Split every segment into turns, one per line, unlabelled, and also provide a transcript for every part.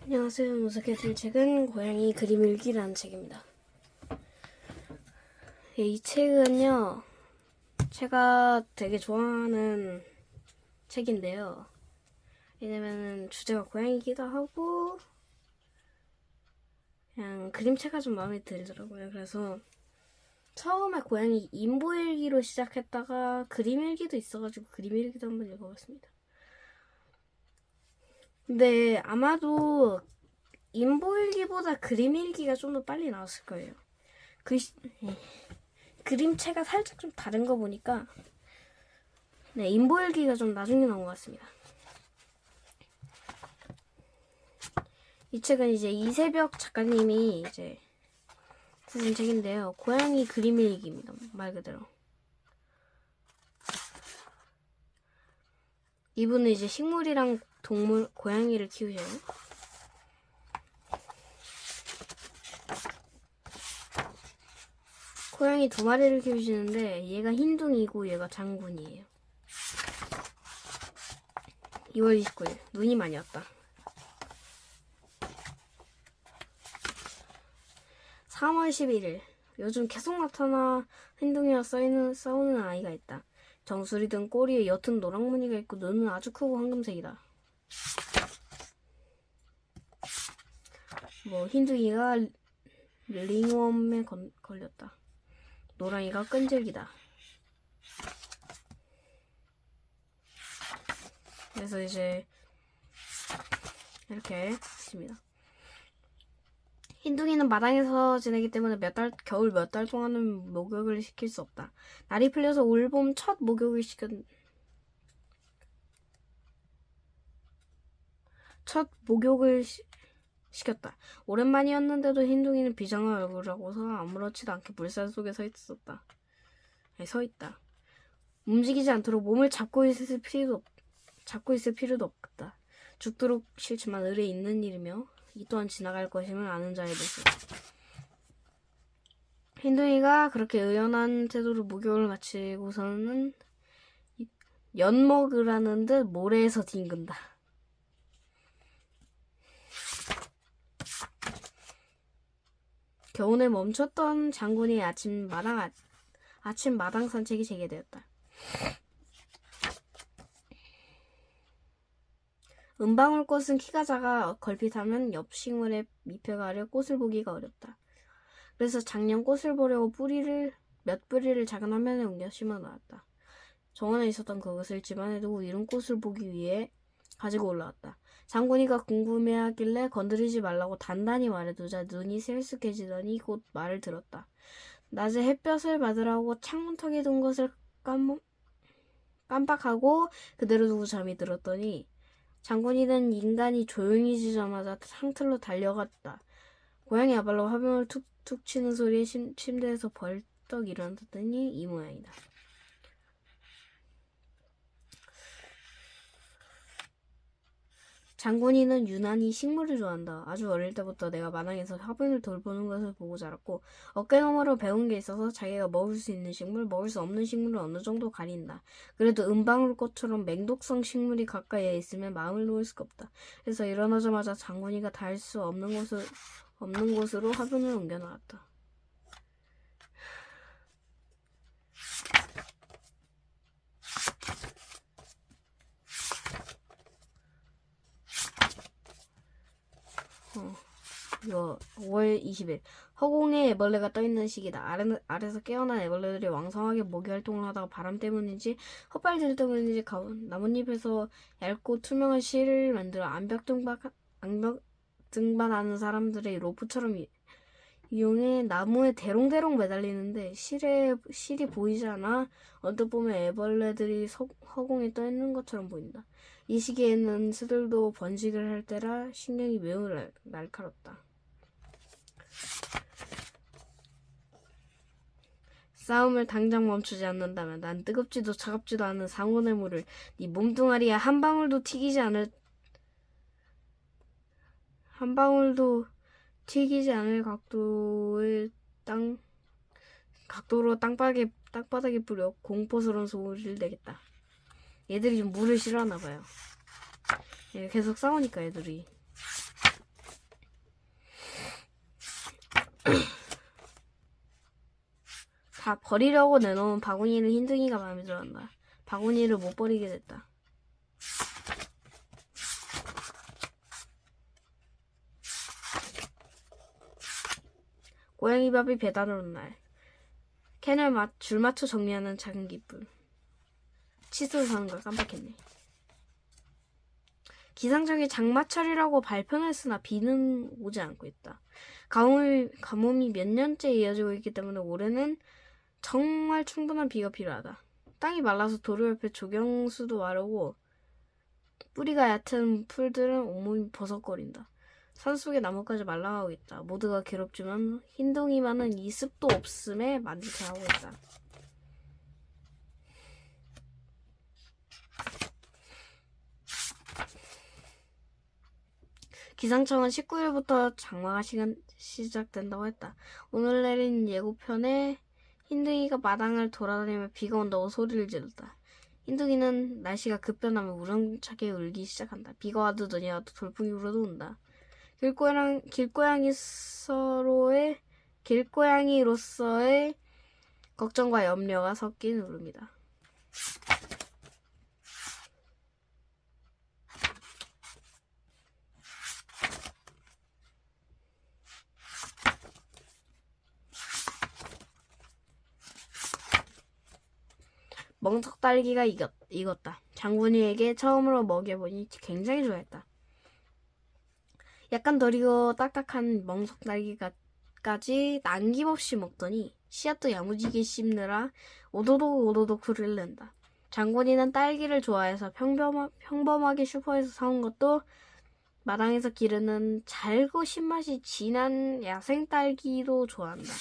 안녕하세요. 무섭게 책은 고양이 그림 일기라는 책입니다. 이 책은요, 제가 되게 좋아하는 책인데요. 왜냐면은 주제가 고양이기도 하고, 그냥 그림체가 좀 마음에 들더라고요. 그래서 처음에 고양이 인보일기로 시작했다가 그림 일기도 있어가지고 그림 일기도 한번 읽어봤습니다. 근데 아마도 인보일기보다 그림 일기가 좀 더 빨리 나왔을 거예요. 그림체가 살짝 좀 다른 거 보니까 네, 인보일기가 좀 나중에 나온 것 같습니다. 이 책은 이제 이세벽 작가님이 이제 쓰신 책인데요. 고양이 그림 일기입니다. 말 그대로. 이분은 이제 식물이랑 동물, 고양이를 키우셔요. 고양이 2마리를 키우시는데 얘가 흰둥이고 얘가 장군이에요. 2월 29일 눈이 많이 왔다. 3월 11일 요즘 계속 나타나 흰둥이와 싸우는 아이가 있다. 정수리 등 꼬리에 옅은 노랑무늬가 있고 눈은 아주 크고 황금색이다. 흰둥이가 링웜에 걸렸다. 노랑이가 끈질기다. 그래서 이제 이렇게 있습니다. 흰둥이는 마당에서 지내기 때문에 겨울 몇 달 동안은 목욕을 시킬 수 없다. 날이 풀려서 올봄 첫 목욕을 시켰다. 오랜만이었는데도 흰둥이는 비장한 얼굴을 하고서 아무렇지도 않게 물살 속에 서 있다. 움직이지 않도록 몸을 잡고 있을 필요도 없다. 죽도록 싫지만 의뢰 있는 일이며 이 또한 지나갈 것임을 아는 자의 모습. 흰둥이가 그렇게 의연한 태도로 목욕을 마치고서는 엿 먹으라는 듯 모래에서 뒹군다. 겨우내 멈췄던 장군의 아침 마당 산책이 재개되었다. 은방울꽃은 키가 작아 걸핏하면 옆 식물의 밑에가 아래 꽃을 보기가 어렵다. 그래서 작년 꽃을 보려고 몇 뿌리를 작은 화면에 옮겨 심어 놓았다. 정원에 있었던 그것을 집안에 두고 이른 꽃을 보기 위해 가지고 올라왔다. 장군이가 궁금해하길래 건드리지 말라고 단단히 말해두자 눈이 슬쓱해지더니 곧 말을 들었다. 낮에 햇볕을 받으라고 창문턱에 둔 것을 깜빡하고 그대로 두고 잠이 들었더니 장군이는 인간이 조용해지자마자 상틀로 달려갔다. 고양이 아발로 화병을 툭툭 치는 소리에 침대에서 벌떡 일어났더니 이 모양이다. 장군이는 유난히 식물을 좋아한다. 아주 어릴 때부터 내가 마당에서 화분을 돌보는 것을 보고 자랐고 어깨너머로 배운 게 있어서 자기가 먹을 수 있는 식물, 먹을 수 없는 식물을 어느 정도 가린다. 그래도 은방울꽃처럼 맹독성 식물이 가까이에 있으면 마음을 놓을 수가 없다. 그래서 일어나자마자 장군이가 닿을 수 없는 곳으로 화분을 옮겨놓았다. 이거 5월 20일 허공에 애벌레가 떠있는 시기다. 아래서 깨어난 애벌레들이 왕성하게 모기활동을 하다가 바람 때문인지 헛발질 때문인지 나뭇잎에서 얇고 투명한 실을 만들어 암벽 등반하는 사람들의 로프처럼 이용해 나무에 대롱대롱 매달리는데 실이 보이지 않아 언뜻 보면 애벌레들이 허공에 떠있는 것처럼 보인다. 이 시기에는 새들도 번식을 할 때라 신경이 매우 날카롭다. 싸움을 당장 멈추지 않는다면 난 뜨겁지도 차갑지도 않은 상온의 물을 네 몸뚱아리에 한 방울도 튀기지 않을 각도로 땅바닥에 뿌려 공포스러운 소리를 내겠다. 얘들이 좀 물을 싫어하나 봐요. 계속 싸우니까 애들이. 다 버리려고 내놓은 바구니를 흰둥이가 마음에 들었다. 바구니를 못 버리게 됐다. 고양이 밥이 배달 온 날. 캔을 줄 맞춰 정리하는 작은 기쁨. 칫솔 사는 걸 깜빡했네. 기상청이 장마철이라고 발표는 했으나 비는 오지 않고 있다. 가뭄이 몇 년째 이어지고 있기 때문에 올해는 정말 충분한 비가 필요하다. 땅이 말라서 도로 옆에 조경수도 마르고 뿌리가 얕은 풀들은 온몸이 버석거린다. 산속의 나무까지 말라가고 있다. 모두가 괴롭지만 흰둥이만은 이 습도 없음에 만족해하고 있다. 기상청은 19일부터 장마가 시작된다고 했다. 오늘 내린 예고편에 흰둥이가 마당을 돌아다니며 비가 온다고 소리를 지른다. 흰둥이는 날씨가 급변하면 우렁차게 울기 시작한다. 비가 와도 눈이 와도 돌풍이 불어도 온다. 길고양이로서의 걱정과 염려가 섞인 울음이다. 멍석딸기가 익었다. 장군이에게 처음으로 먹여보니 굉장히 좋아했다. 약간 덜 익어 딱딱한 멍석딸기까지 남김없이 먹더니 씨앗도 야무지게 씹느라 오도독 소리를 낸다. 장군이는 딸기를 좋아해서 평범하게 슈퍼에서 사온 것도 마당에서 기르는 잘고 신맛이 진한 야생 딸기도 좋아한다.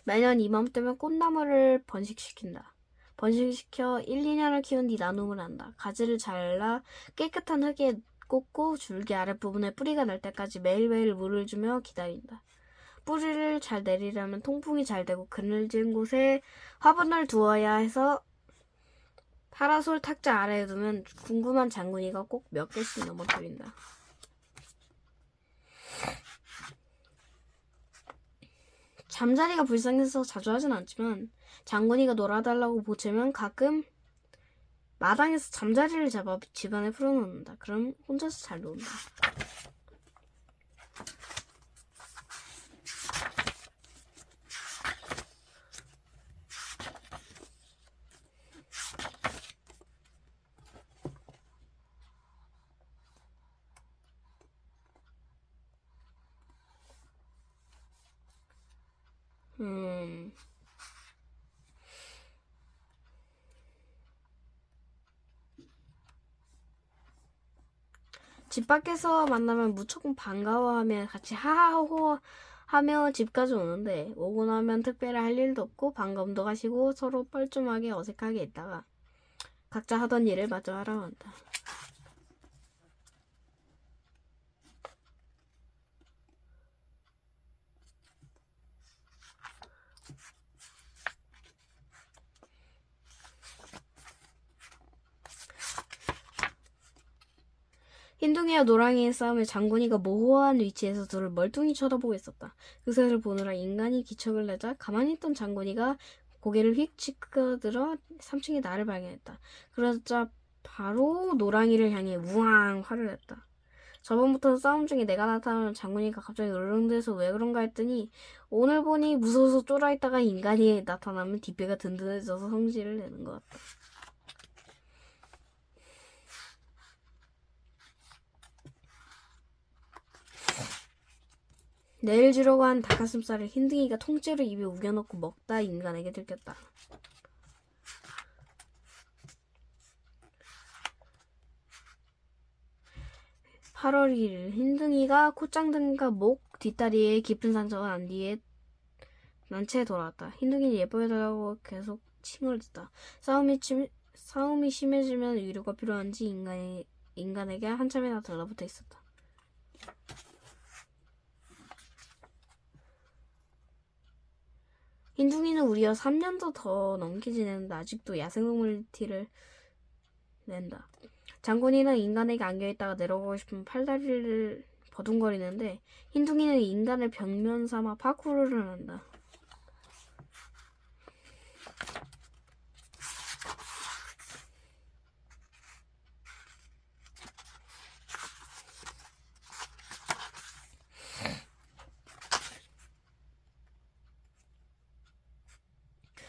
매년 이맘때면 꽃나무를 번식시킨다. 번식시켜 1, 2년을 키운 뒤 나눔을 한다. 가지를 잘라 깨끗한 흙에 꽂고 줄기 아랫부분에 뿌리가 날 때까지 매일매일 물을 주며 기다린다. 뿌리를 잘 내리려면 통풍이 잘 되고 그늘진 곳에 화분을 두어야 해서 파라솔 탁자 아래에 두면 궁금한 장군이가 꼭 몇 개씩 넘어뜨린다. 잠자리가 불쌍해서 자주 하진 않지만 장군이가 놀아달라고 보채면 가끔 마당에서 잠자리를 잡아 집안에 풀어놓는다. 그럼 혼자서 잘 논다. 집 밖에서 만나면 무조건 반가워하며 같이 하하호호 하며 집까지 오는데 오고 나면 특별히 할 일도 없고 반감도 가시고 서로 뻘쭘하게 어색하게 있다가 각자 하던 일을 마저 하러 간다. 흰둥이와 노랑이의 싸움에 장군이가 모호한 위치에서 둘을 멀뚱히 쳐다보고 있었다. 그새를 보느라 인간이 기척을 내자 가만히 있던 장군이가 고개를 휙 치그들어 3층의 나를 발견했다. 그러자 바로 노랑이를 향해 우왕 화를 냈다. 저번부터 싸움 중에 내가 나타나면 장군이가 갑자기 으르렁대서 왜 그런가 했더니 오늘 보니 무서워서 쫄아있다가 인간이 나타나면 뒷배가 든든해져서 성질을 내는 것 같다. 내일 주려고 한 닭가슴살을 흰둥이가 통째로 입에 우겨넣고 먹다 인간에게 들켰다. (8월 1일) 흰둥이가 콧장등과 목, 뒷다리에 깊은 상처가 난 뒤에 난치에 돌아왔다. 흰둥이는 예뻐해달라고 계속 칭을 댔다. 싸움이 심해지면 위로가 필요한지 인간에게 한참이나 달라붙어 있었다. 흰둥이는 우리와 3년도 더 넘게 지냈는데 아직도 야생동물 티를 낸다. 장군이는 인간에게 안겨있다가 내려가고 싶은 팔다리를 버둥거리는데 흰둥이는 인간을 벽면 삼아 파쿠르를 한다.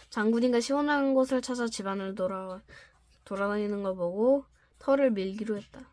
장군이가 시원한 곳을 찾아 집안을 돌아다니는 걸 보고 털을 밀기로 했다.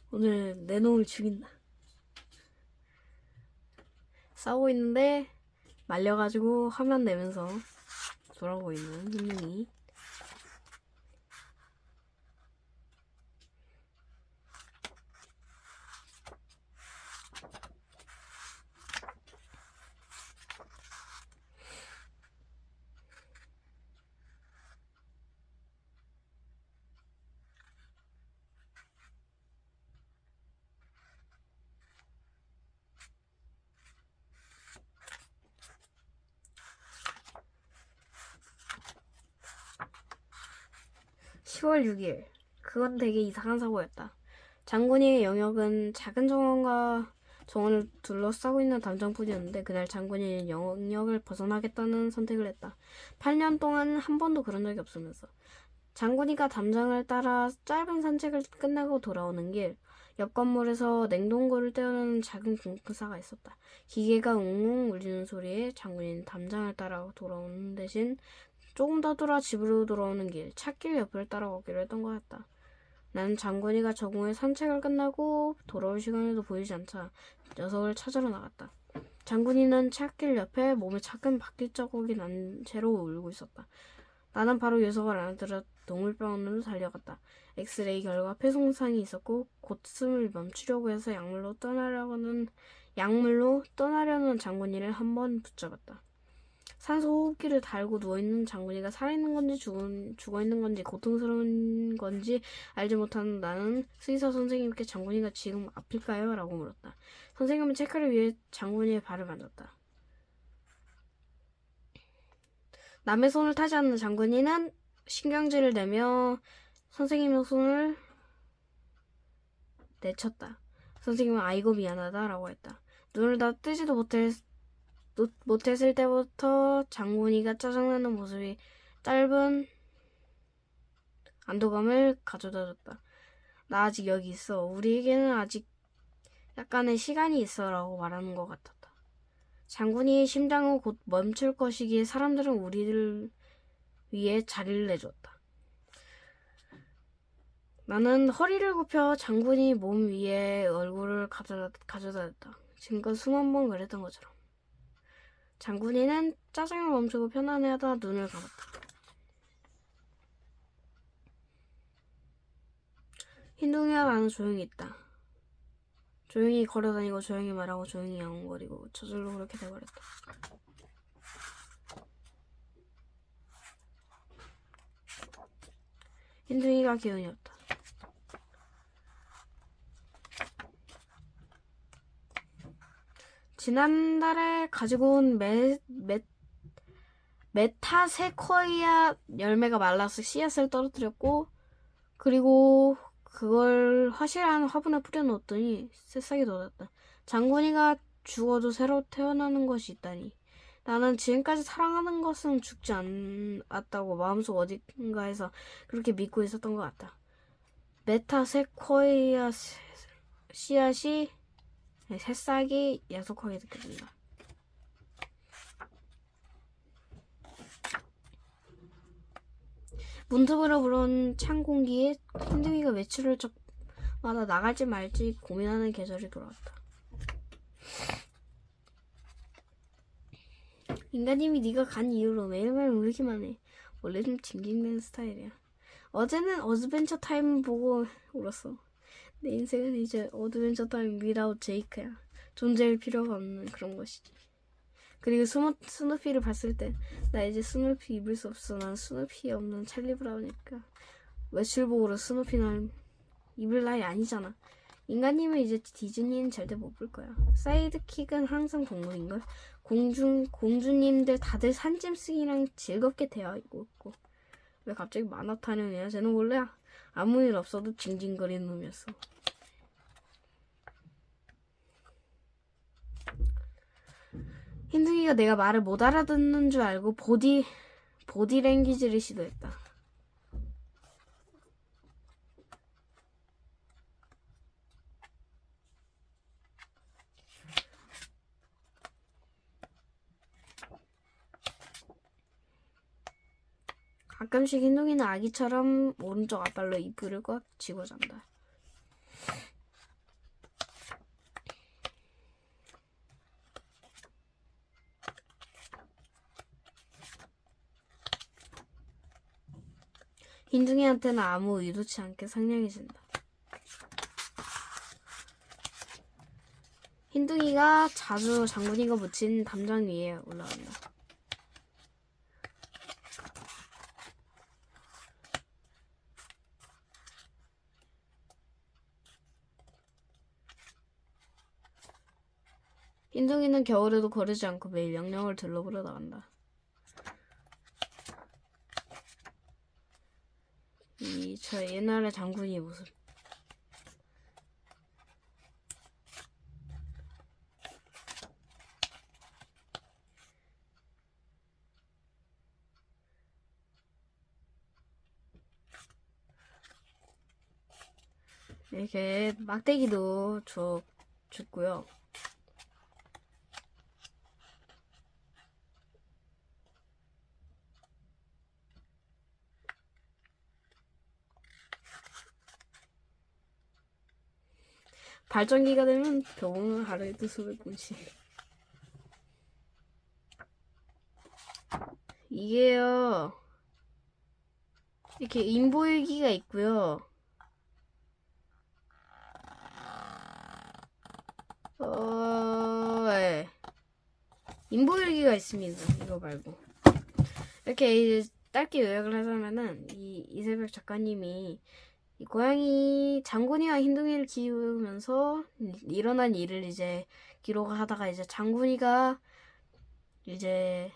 오늘 내 놈을 죽인다. 싸우고 있는데 말려가지고 화면 내면서 돌아오고 있는 흰둥이. 10월 6일. 그건 되게 이상한 사고였다. 장군이의 영역은 작은 정원을 둘러싸고 있는 담장뿐이었는데 그날 장군이는 영역을 벗어나겠다는 선택을 했다. 8년 동안 한 번도 그런 적이 없으면서. 장군이가 담장을 따라 짧은 산책을 끝나고 돌아오는 길, 옆 건물에서 냉동고를 떼어내는 작은 공사가 있었다. 기계가 웅웅 울리는 소리에 장군이는 담장을 따라 돌아오는 대신 조금 더 돌아 집으로 돌아오는 길, 찻길 옆을 따라가기로 했던 거였다. 나는 장군이가 저궁에 산책을 끝나고 돌아올 시간에도 보이지 않자 녀석을 찾으러 나갔다. 장군이는 찻길 옆에 몸에 작은 바퀴 자국이 난 채로 울고 있었다. 나는 바로 녀석을 안아들어 동물병원으로 달려갔다. 엑스레이 결과 폐송상이 있었고 곧 숨을 멈추려고 해서 약물로 떠나려는 장군이를 한 번 붙잡았다. 산소 호흡기를 달고 누워있는 장군이가 살아있는 건지 죽어있는 건지 고통스러운 건지 알지 못하는 나는 수의사 선생님께 장군이가 지금 아플까요? 라고 물었다. 선생님은 체크를 위해 장군이의 발을 만졌다. 남의 손을 타지 않는 장군이는 신경질을 내며 선생님의 손을 내쳤다. 선생님은 아이고 미안하다 라고 했다. 눈을 다 뜨지도 못했을 때부터 장군이가 짜증나는 모습이 짧은 안도감을 가져다 줬다. 나 아직 여기 있어. 우리에게는 아직 약간의 시간이 있어 라고 말하는 것 같았다. 장군이의 심장은 곧 멈출 것이기에 사람들은 우리를 위해 자리를 내줬다. 나는 허리를 굽혀 장군이 몸 위에 얼굴을 가져다 댔다. 지금껏 수만 번 그랬던 것처럼. 장군이는 짜증을 멈추고 편안해하다 눈을 감았다. 흰둥이와 나는 조용히 있다. 조용히 걸어다니고 조용히 말하고 조용히 양웅거리고 저절로 그렇게 돼버렸다. 흰둥이가 기운이 없다. 지난달에 가지고 온 메타세쿼이아 열매가 말라서 씨앗을 떨어뜨렸고, 그리고 그걸 화실한 화분에 뿌려놓았더니 새싹이 돋았다. 장군이가 죽어도 새로 태어나는 것이 있다니. 나는 지금까지 사랑하는 것은 죽지 않았다고 마음속 어딘가에서 그렇게 믿고 있었던 것 같다. 메타세쿼이아 씨앗이 새싹이 야속하게 느껴진다. 문틈으로 불어온 찬 공기에 흰둥이가 외출을 적마다 나갈지 말지 고민하는 계절이 돌아왔다. 인간님이 네가 간 이후로 매일매일 울기만 해. 원래 좀 징징대는 스타일이야. 어제는 어드벤처 타임 보고 울었어. 내 인생은 이제 어드벤처 타임 without 제이크야. 존재할 필요가 없는 그런 것이지. 그리고 스누피를 봤을 때 나 이제 스누피 입을 수 없어. 난 스누피 없는 찰리 브라우니까. 외출복으로 스누피는 입을 나이 아니잖아. 인간님은 이제 디즈니는 절대 못 볼 거야. 사이드킥은 항상 동물인걸. 공주님들 다들 산짐승이랑 즐겁게 대화하고 있고. 왜 갑자기 만화 타령이야? 쟤는 원래 아무 일 없어도 징징거리는 놈이었어. 흰둥이가 내가 말을 못 알아듣는 줄 알고 보디랭귀지를 시도했다. 가끔씩 흰둥이는 아기처럼 오른쪽 앞발로 이불을 꽉 쥐고 잔다. 흰둥이한테는 아무 의도치 않게 상냥해진다. 흰둥이가 자주 장군이가 묻힌 담장 위에 올라간다. 흰둥이는 겨울에도 거르지 않고 매일 영령을 들러보러 나간다. 저 옛날의 장군이의 모습. 이렇게 막대기도 줬고요. 발전기가 되면 병원을 하루에도 수백 번씩. 이게요. 이렇게 인보일기가 있고요. 네. 인보일기가 있습니다. 이거 말고. 이렇게 이제 짧게 요약을 하자면은 이세벽 작가님이 이 고양이 장군이와 흰둥이를 키우면서 일어난 일을 이제 기록하다가 이제 장군이가 이제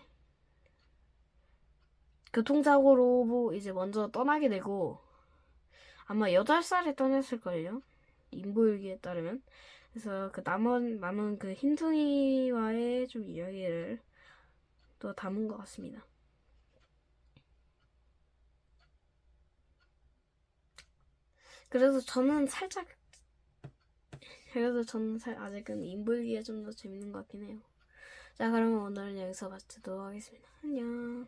교통사고로 이제 먼저 떠나게 되고 아마 8살에 떠났을걸요. 인보일기에 따르면. 그래서 그 남은 그 흰둥이와의 좀 이야기를 또 담은 것 같습니다. 그래도 저는 아직은 인보일기가 좀 더 재밌는 것 같긴 해요. 자, 그러면 오늘은 여기서 마치도록 하겠습니다. 안녕.